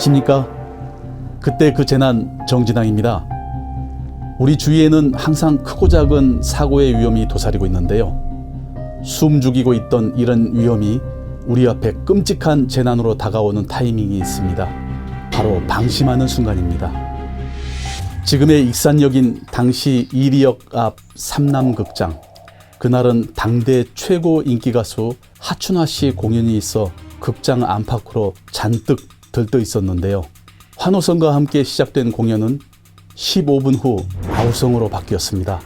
안녕하십니까? 그때 그 재난 정진항입니다. 우리 주위에는 항상 크고 작은 사고의 위험이 도사리고 있는데요. 숨 죽이고 있던 이런 위험이 우리 앞에 끔찍한 재난으로 다가오는 타이밍이 있습니다. 바로 방심하는 순간입니다. 지금의 익산역인 당시 이리역 앞 삼남극장. 그날은 당대 최고 인기가수 하춘화 씨 공연이 있어 극장 안팎으로 잔뜩 들떠 있었는데요. 환호성과 함께 시작된 공연은 15분 후 아우성으로 바뀌었습니다.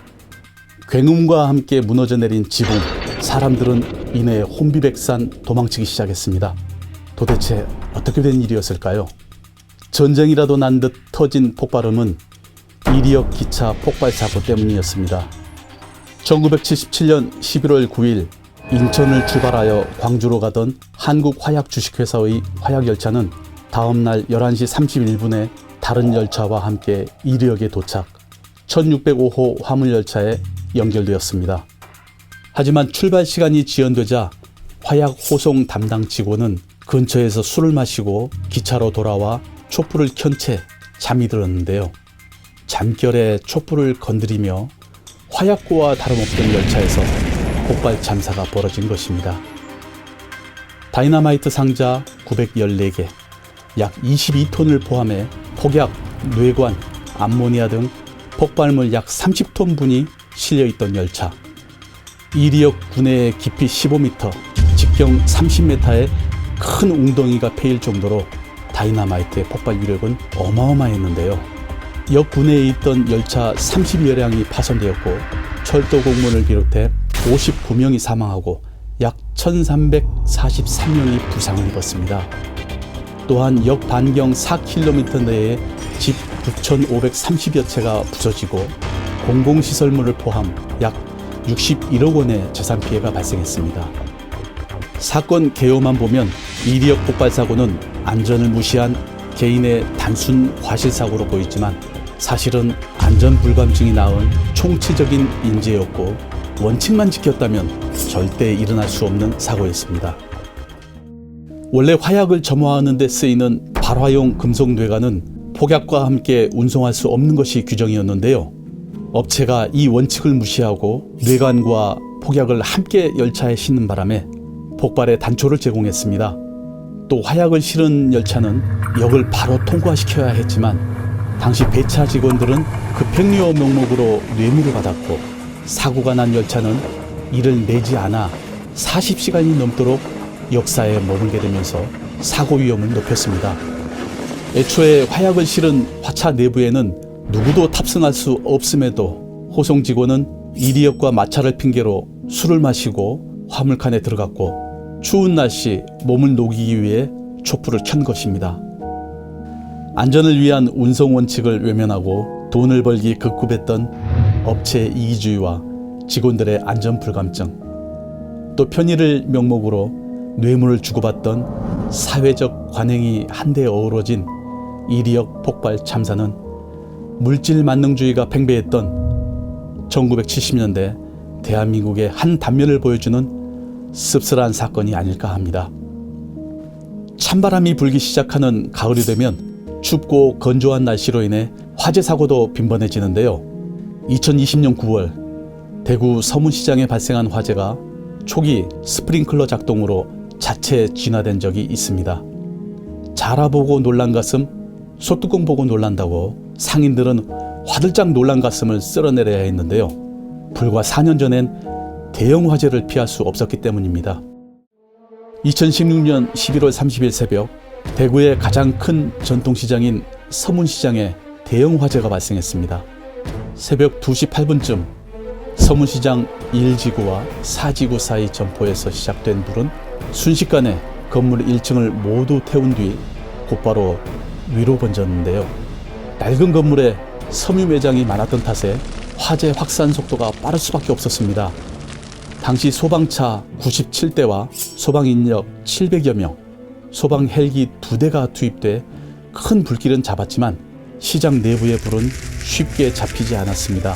굉음과 함께 무너져 내린 지붕, 사람들은 이내 혼비백산 도망치기 시작했습니다. 도대체 어떻게 된 일이었을까요? 전쟁이라도 난 듯 터진 폭발음은 이리역 기차 폭발 사고 때문이었습니다. 1977년 11월 9일 인천을 출발하여 광주로 가던 한국화약주식회사의 화약열차는 다음날 11시 31분에 다른 열차와 함께 이리역에 도착, 1605호 화물열차에 연결되었습니다. 하지만 출발 시간이 지연되자 화약 호송 담당 직원은 근처에서 술을 마시고 기차로 돌아와 촛불을 켠 채 잠이 들었는데요. 잠결에 촛불을 건드리며 화약고와 다름없던 열차에서 폭발 참사가 벌어진 것입니다. 다이너마이트 상자 914개, 약 22톤을 포함해 폭약, 뇌관, 암모니아 등 폭발물 약 30톤분이 실려있던 열차. 이리역 구내의 깊이 15m, 직경 30m의 큰 웅덩이가 패일 정도로 다이너마이트의 폭발 위력은 어마어마했는데요. 역 구내에 있던 열차 30여량이 파손되었고 철도 공무원을 비롯해 59명이 사망하고 약 1343명이 부상을 입었습니다. 또한 역 반경 4km 내에 집 9,530여 채가 부서지고 공공시설물을 포함 약 61억 원의 재산 피해가 발생했습니다. 사건 개요만 보면 이리역 폭발 사고는 안전을 무시한 개인의 단순 과실사고로 보이지만 사실은 안전불감증이 낳은 총체적인 인재였고 원칙만 지켰다면 절대 일어날 수 없는 사고였습니다. 원래 화약을 점화하는 데 쓰이는 발화용 금속 뇌관은 폭약과 함께 운송할 수 없는 것이 규정이었는데요. 업체가 이 원칙을 무시하고 뇌관과 폭약을 함께 열차에 싣는 바람에 폭발에 단초를 제공했습니다. 또 화약을 실은 열차는 역을 바로 통과시켜야 했지만 당시 배차 직원들은 급행료 명목으로 뇌물을 받았고 사고가 난 열차는 이를 내지 않아 40시간이 넘도록 역사에 머물게 되면서 사고 위험을 높였습니다. 애초에 화약을 실은 화차 내부에는 누구도 탑승할 수 없음에도 호송 직원은 이리역과 마찰을 핑계로 술을 마시고 화물칸에 들어갔고 추운 날씨 몸을 녹이기 위해 촛불을 켠 것입니다. 안전을 위한 운송 원칙을 외면하고 돈을 벌기 급급했던 업체의 이기주의와 직원들의 안전 불감증, 또 편의를 명목으로 뇌물을 주고받던 사회적 관행이 한데 어우러진 이리역 폭발 참사는 물질 만능주의가 팽배했던 1970년대 대한민국의 한 단면을 보여주는 씁쓸한 사건이 아닐까 합니다. 찬바람이 불기 시작하는 가을이 되면 춥고 건조한 날씨로 인해 화재 사고도 빈번해지는데요. 2020년 9월 대구 서문시장에 발생한 화재가 초기 스프링클러 작동으로 자체 진화된 적이 있습니다. 자라보고 놀란 가슴, 소뚜껑 보고 놀란다고 상인들은 화들짝 놀란 가슴을 쓸어내려야 했는데요. 불과 4년 전엔 대형 화재를 피할 수 없었기 때문입니다. 2016년 11월 30일 새벽 대구의 가장 큰 전통시장인 서문시장에 대형 화재가 발생했습니다. 새벽 2시 8분쯤 서문시장 1지구와 4지구 사이 점포에서 시작된 불은 순식간에 건물 1층을 모두 태운 뒤 곧바로 위로 번졌는데요. 낡은 건물에 섬유 매장이 많았던 탓에 화재 확산 속도가 빠를 수밖에 없었습니다. 당시 소방차 97대와 소방인력 700여 명, 소방 헬기 2대가 투입돼 큰 불길은 잡았지만 시장 내부의 불은 쉽게 잡히지 않았습니다.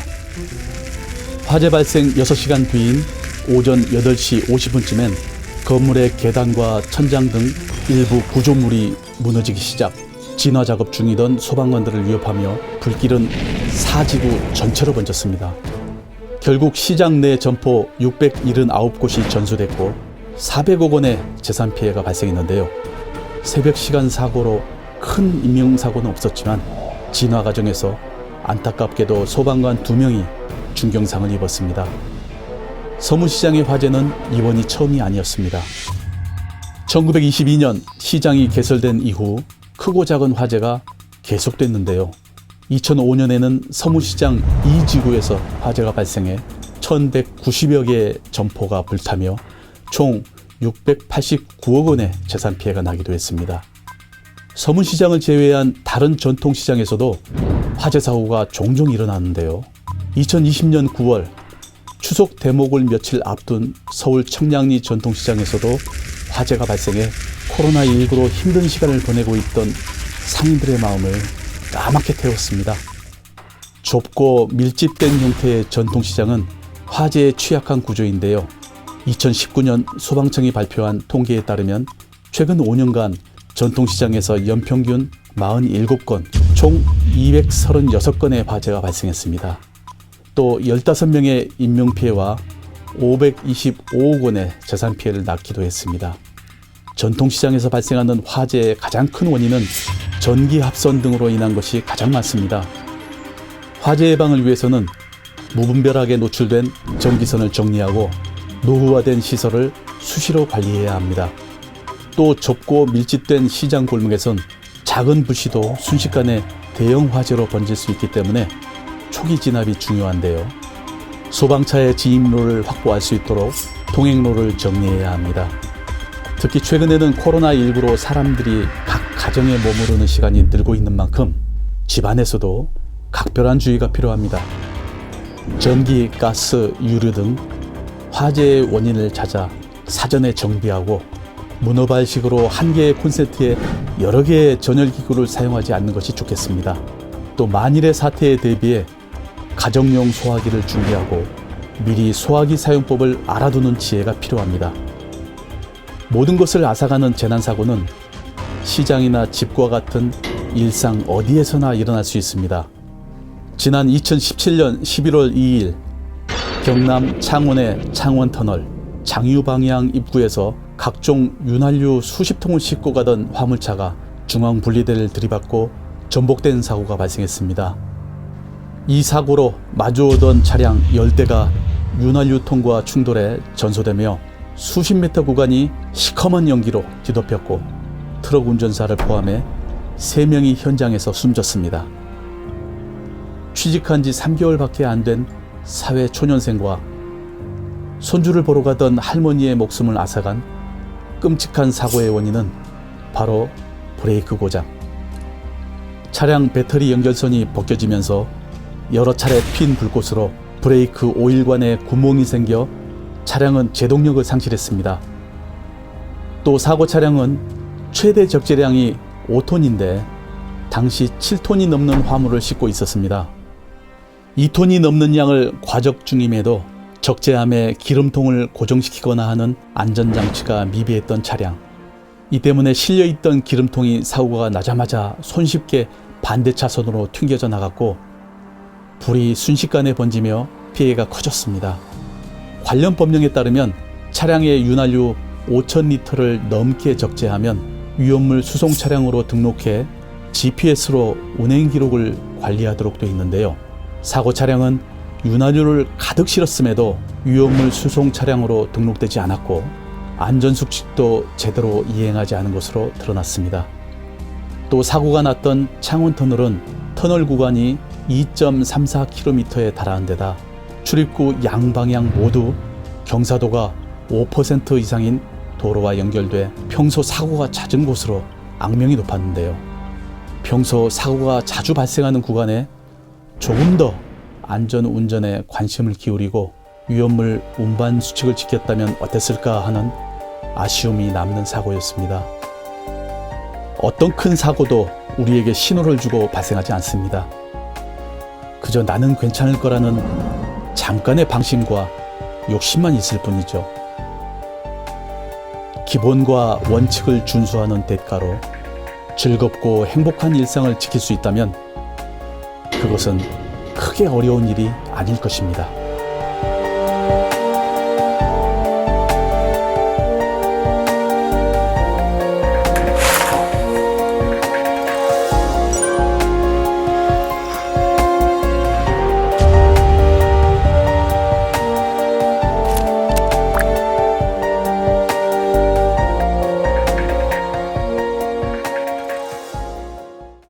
화재 발생 6시간 뒤인 오전 8시 50분쯤엔 건물의 계단과 천장 등 일부 구조물이 무너지기 시작, 진화 작업 중이던 소방관들을 위협하며 불길은 사지구 전체로 번졌습니다. 결국 시장 내 점포 679곳이 전소됐고 400억 원의 재산 피해가 발생했는데요. 새벽 시간 사고로 큰 인명사고는 없었지만 진화 과정에서 안타깝게도 소방관 2명이 중경상을 입었습니다. 서문시장의 화재는 이번이 처음이 아니었습니다. 1922년 시장이 개설된 이후 크고 작은 화재가 계속됐는데요. 2005년에는 서문시장 2지구에서 화재가 발생해 1190여 개의 점포가 불타며 총 689억 원의 재산 피해가 나기도 했습니다. 서문시장을 제외한 다른 전통시장에서도 화재 사고가 종종 일어나는데요. 2020년 9월 추석 대목을 며칠 앞둔 서울 청량리 전통시장에서도 화재가 발생해 코로나19로 힘든 시간을 보내고 있던 상인들의 마음을 까맣게 태웠습니다. 좁고 밀집된 형태의 전통시장은 화재에 취약한 구조인데요. 2019년 소방청이 발표한 통계에 따르면 최근 5년간 전통시장에서 연평균 47건, 총 236건의 화재가 발생했습니다. 또 15명의 인명피해와 525억 원의 재산피해를 낳기도 했습니다. 전통시장에서 발생하는 화재의 가장 큰 원인은 전기합선 등으로 인한 것이 가장 많습니다. 화재 예방을 위해서는 무분별하게 노출된 전기선을 정리하고 노후화된 시설을 수시로 관리해야 합니다. 또 좁고 밀집된 시장 골목에선 작은 불씨도 순식간에 대형 화재로 번질 수 있기 때문에 초기 진압이 중요한데요. 소방차의 진입로를 확보할 수 있도록 통행로를 정리해야 합니다. 특히 최근에는 코로나19로 사람들이 각 가정에 머무르는 시간이 늘고 있는 만큼 집안에서도 각별한 주의가 필요합니다. 전기, 가스, 유류 등 화재의 원인을 찾아 사전에 정비하고 문어발식으로 한 개의 콘센트에 여러 개의 전열기구를 사용하지 않는 것이 좋겠습니다. 또 만일의 사태에 대비해 가정용 소화기를 준비하고 미리 소화기 사용법을 알아두는 지혜가 필요합니다. 모든 것을 앗아가는 재난사고는 시장이나 집과 같은 일상 어디에서나 일어날 수 있습니다. 지난 2017년 11월 2일 경남 창원의 창원터널 장유방향 입구에서 각종 윤활유 수십 통을 싣고 가던 화물차가 중앙분리대를 들이받고 전복된 사고가 발생했습니다. 이 사고로 마주오던 차량 10대가 윤활유통과 충돌해 전소되며 수십 미터 구간이 시커먼 연기로 뒤덮였고 트럭 운전사를 포함해 3명이 현장에서 숨졌습니다. 취직한 지 3개월밖에 안 된 사회 초년생과 손주를 보러 가던 할머니의 목숨을 앗아간 끔찍한 사고의 원인은 바로 브레이크 고장. 차량 배터리 연결선이 벗겨지면서 여러 차례 핀 불꽃으로 브레이크 오일관에 구멍이 생겨 차량은 제동력을 상실했습니다. 또 사고 차량은 최대 적재량이 5톤인데 당시 7톤이 넘는 화물을 싣고 있었습니다. 2톤이 넘는 양을 과적 중임에도 적재함에 기름통을 고정시키거나 하는 안전장치가 미비했던 차량. 이 때문에 실려있던 기름통이 사고가 나자마자 손쉽게 반대 차선으로 튕겨져 나갔고 불이 순식간에 번지며 피해가 커졌습니다. 관련 법령에 따르면 차량의 윤활유 5,000리터를 넘게 적재하면 위험물 수송 차량으로 등록해 GPS로 운행 기록을 관리하도록 되어 있는데요. 사고 차량은 윤활유를 가득 실었음에도 위험물 수송 차량으로 등록되지 않았고 안전수칙도 제대로 이행하지 않은 것으로 드러났습니다. 또 사고가 났던 창원터널은 터널 구간이 2.34km에 달하는 데다 출입구 양방향 모두 경사도가 5% 이상인 도로와 연결돼 평소 사고가 잦은 곳으로 악명이 높았는데요. 평소 사고가 자주 발생하는 구간에 조금 더 안전운전에 관심을 기울이고 위험물 운반 수칙을 지켰다면 어땠을까 하는 아쉬움이 남는 사고였습니다. 어떤 큰 사고도 우리에게 신호를 주고 발생하지 않습니다. 그저 나는 괜찮을 거라는 잠깐의 방심과 욕심만 있을 뿐이죠. 기본과 원칙을 준수하는 대가로 즐겁고 행복한 일상을 지킬 수 있다면 그것은 크게 어려운 일이 아닐 것입니다.